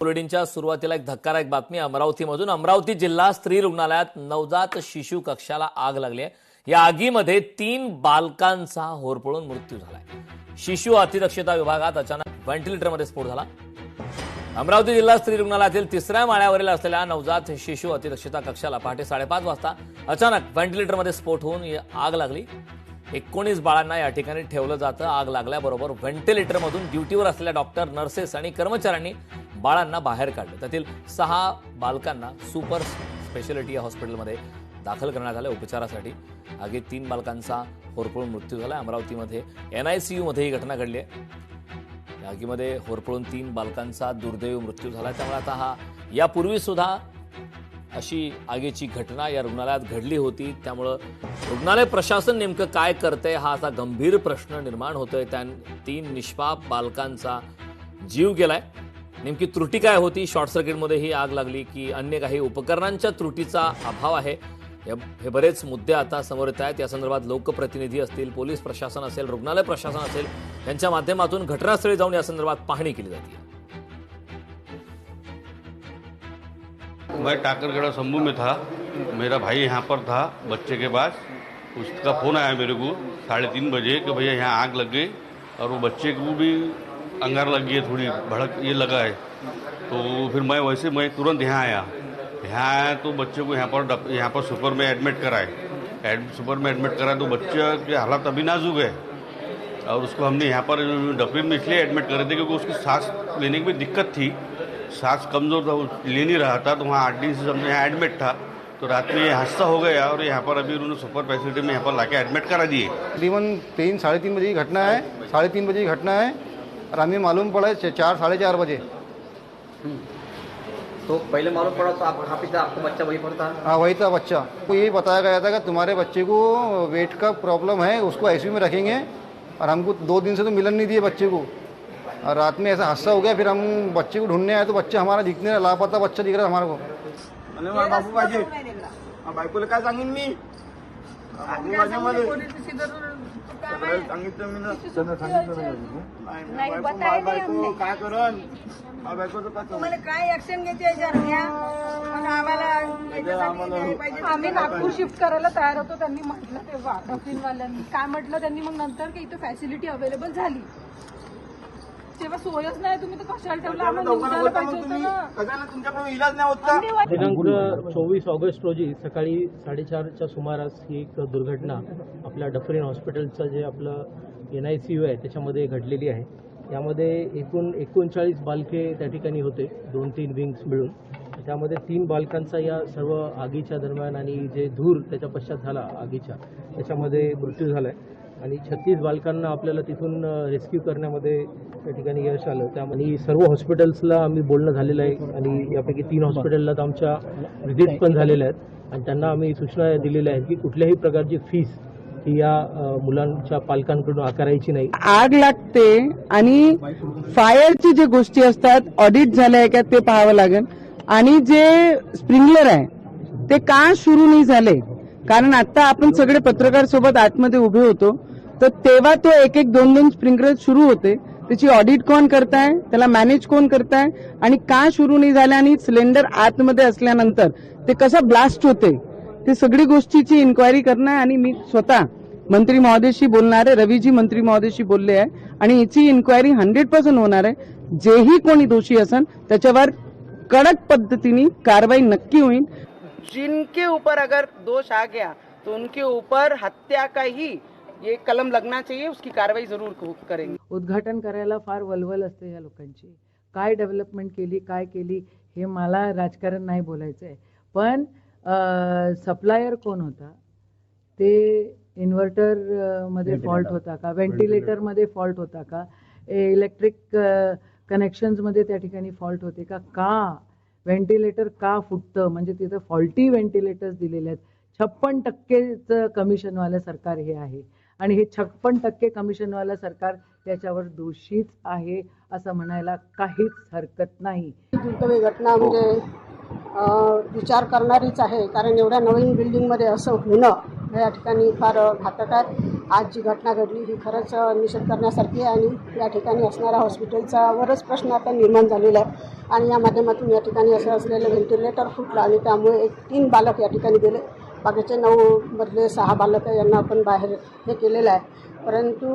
बुलेटिनच्या सुरुवातीला एक धक्कादायक बातमी अमरावतीमधून। अमरावती जिल्हा स्त्री रुग्णालयात नवजात शिशु कक्षाला आग लागली आहे। या आगीमध्ये 3 बालकांचा होरपळून मृत्यू झालाय। शिशु अतिदक्षता विभागात अचानक व्हेंटिलेटरमध्ये स्फोट झाला। अमरावती जिल्हा स्त्री रुग्णालयातील 3ऱ्या माळ्यावरील असलेल्या नवजात शिशु अतिदक्षता कक्षाला पहाटे 5:30 वाजता अचानक व्हेंटिलेटरमध्ये स्फोट होऊन आग लागली। 19 बाळांना या ठिकाणी ठेवलं जातं। आग लागल्याबरोबर व्हेंटिलेटरमधून ड्युटीवर असलेल्या डॉक्टर, नर्सेस आणि कर्मचाऱ्यांनी बाळांना बाहेर काढलं। त्यातील 6 बालकांना सुपर स्पेशालिटी हॉस्पिटलमध्ये दाखल करण्यात आले उपचारासाठी। आगीत 3 बालकांचा होरपळून मृत्यू झाला। अमरावतीमध्ये NICU मध्ये ही घटना घडली आहे। या आगीमध्ये होरपळून 3 बालकांचा दुर्दैवी मृत्यू झाला। त्यामुळे आता हा यापूर्वी सुद्धा अशी आगीची घटना या रुग्णालयात घडली होती। त्यामुळे रुग्णालय प्रशासन नेमकं काय करतंय हा असा गंभीर प्रश्न निर्माण होतोय। त्या 3 निष्पाप बालकांचा जीव गेलाय। नेमकी त्रुटी काय होती? शॉर्ट सर्किटमध्ये ही आग लागली की अन्य काही उपकरणांच्या त्रुटीचा अभाव आहे? हे बरेच मुद्दे आता समोर येत आहेत। या संदर्भात लोकप्रतिनिधी असतील, पोलीस प्रशासन असेल, रुग्णालय प्रशासन असेल यांच्या माध्यमातून घटनास्थळी जाऊन या संदर्भात पाहणी केली जाते। मैं टाकरगढ़ शंभू में था। मेरा भाई यहाँ पर था बच्चे के पास। उसका फ़ोन आया मेरे को 3:30 बजे कि भैया यहाँ आग लग गई और वो बच्चे को भी अंगार लग गई है, थोड़ी भड़क ये लगा है। तो फिर मैं तुरंत यहाँ आया तो बच्चे को यहाँ पर सुपर में एडमिट कराए। सुपर में एडमिट करा तो बच्चे की हालत अभी नाजुक है और उसको हमने यहाँ पर डफरीन में इसलिए एडमिट करे थे क्योंकि उसकी सांस लेने की भी दिक्कत थी। सांस कमज़ोर था, वो ले नहीं रहा था। तो वहाँ 8 दिन से हमने यहाँ एडमिट था। तो रात में ये हादसा हो गया और यहाँ पर अभी उन्होंने सुपर फैसिलिटी में यहाँ पर लाके एडमिट करा दिए। तकरीबन 3-3:30 बजे की घटना है। 3:30 बजे की घटना है और हमें मालूम पड़ा है 4-4:30 बजे। तो पहले मालूम पड़ा तो आप कहाँ पे था? आपका बच्चा वहीं पर था? हाँ, वही था बच्चा। तो ये बताया गया था कि तुम्हारे बच्चे को वेट का प्रॉब्लम है, उसको ICU में रखेंगे। और हमको 2 दिन से तो मिलन नहीं दिए बच्चे को। और रात में ऐसा हादसा हो गया। फिर हम बच्चे को ढूंढने आए तो बच्चा हमारा दिखने लापता बच्चा दिख रहा हमारे को। बाबू पाहिजे बायकोला काय सांगेन मी? काय करण तुम्हाला काय ऍक्शन घ्यायची याच्यावर घ्या। आम्ही नागपूर शिफ्ट करायला तयार होतो। त्यांनी म्हटलं तेव्हा डॉक्टरवाल्यांनी काय म्हटलं त्यांनी मग नंतर की इथं फॅसिलिटी अवेलेबल झाली तेव्हा सोयच नाही, तुम्ही तर कशाला ठेवलं? आम्हाला निघायला पाहिजे होतं ना। तुमच्याकडे इलाज नाही होत का? दिनांक 24 ऑगस्ट रोजी सकाळी 4:30च्या सुमारास ही एक दुर्घटना आपल्या डफरीन हॉस्पिटलचं जे आपलं NICU आहे त्याच्यामध्ये घडलेली आहे। यामध्ये एकूण 39 बालके त्या ठिकाणी होते, 2-3 विंग्स मिळून। त्यामध्ये 3 बालकांचा या सर्व आगीच्या दरम्यान आणि जे धूर त्याच्या पश्चात झाला आगीच्या त्याच्यामध्ये मृत्यू झाला आहे। आणि 36 बालकांना आपल्याला तिथून रेस्क्यू करण्यामध्ये त्या ठिकाणी यश आलं। त्यामध्ये सर्व हॉस्पिटल्सला आम्ही बोलणं झालेलं आहे आणि यापैकी 3 हॉस्पिटलला तर आमच्या व्हिजिट्स पण झालेल्या आहेत आणि त्यांना आम्ही सूचना दिलेल्या आहेत की कुठल्याही प्रकारची फीस ही या मुलांच्या पालकांकडून आकारायची नाही। आग लागते आणि फायरची जे गोष्टी असतात ऑडिट झाल्या आहे का ते पाहावं लागेल। आणि जे स्प्रिंकलर आहे ते का सुरू नाही झाले? कारण आता आपण सगळे पत्रकार सोबत आतमध्ये उभे होतो तर तेव्हा तो 1-2 स्प्रिंकलर सुरू होते। त्याची ऑडिट कोण करताय, त्याला मॅनेज कोण करताय आणि का सुरू नाही झाले? आणि सिलेंडर आतमध्ये असल्यानंतर ते कसं ब्लास्ट होते ते सगळी गोष्टीची इन्क्वायरी करणं आहे। आणि मी स्वतः मंत्री महोदयशी बोलणार आहे, रवीजी मंत्री महोदयशी बोलले आहे आणि याची इन्क्वायरी 100% होणार आहे। जेही कोणी दोषी असेल त्याच्यावर कडक पद्धतीने कारवाई नक्की होईल। जिनके ऊपर अगर दोष आ गया तो उनके ऊपर हत्या का ही ये कलम लगना चाहिए, उसकी कार्रवाई जरूर करेंगे। उद्घाटन करायला फार वलवल असते या लोकांची। काय डेव्हलपमेंट केली, काय केली हे मला राजकारण नाही बोलायचं आहे, पण सप्लायर कोण होता, ते इन्व्हर्टर मध्ये फॉल्ट होता का, व्हेंटिलेटर मध्ये फॉल्ट होता का, इलेक्ट्रिक कनेक्शन्स मध्ये त्या ठिकाणी फॉल्ट होते का व्हेंटिलेटर का फुटतं? म्हणजे तिथं फॉल्टी व्हेंटिलेटर्स दिलेले आहेत। 56% कमिशनवालं सरकार हे आहे आणि हे 56% कमिशनवालं सरकार त्याच्यावर दोषीच आहे असं म्हणायला काहीच हरकत नाही। दुर्दैवी घटना म्हणजे विचार करणारीच आहे, कारण एवढ्या नवीन बिल्डिंगमध्ये असं होणं या ठिकाणी फार घातक आहे. आज जी घटना घडली ही खरंच निषेध करण्यासारखी आहे आणि या ठिकाणी असणाऱ्या हॉस्पिटलचा वरच प्रश्न आता निर्माण झालेला आहे. आणि या माध्यमातून या ठिकाणी असं असलेलं व्हेंटिलेटर फुटलं आणि त्यामुळे 3 बालक या ठिकाणी गेले. बाकीचे 9 मधले 6 बालक यांना आपण बाहेर हे केलेलं आहे. परंतु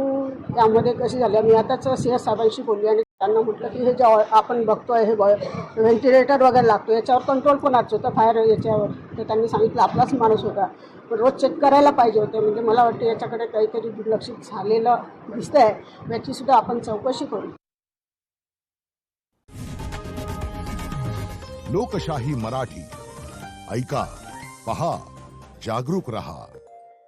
त्यामध्ये कशी झाली, मी आताच CS साहेबांशी बोलली आणि त्यांना म्हटलं की हे जे आपण बघतोय हे व्हेंटिलेटर वगैरे लागतो याच्यावर कंट्रोल कोणाचं होतं फायर याच्यावर, तर त्यांनी सांगितलं आपलाच माणूस होता. पण रोज चेक करायला पाहिजे होतं. म्हणजे मला वाटतं याच्याकडे काहीतरी दुर्लक्षित झालेलं दिसतं आहे. याचीसुद्धा आपण चौकशी करू. लोकशाही मराठी ऐका, पहा, जागरूक रहा.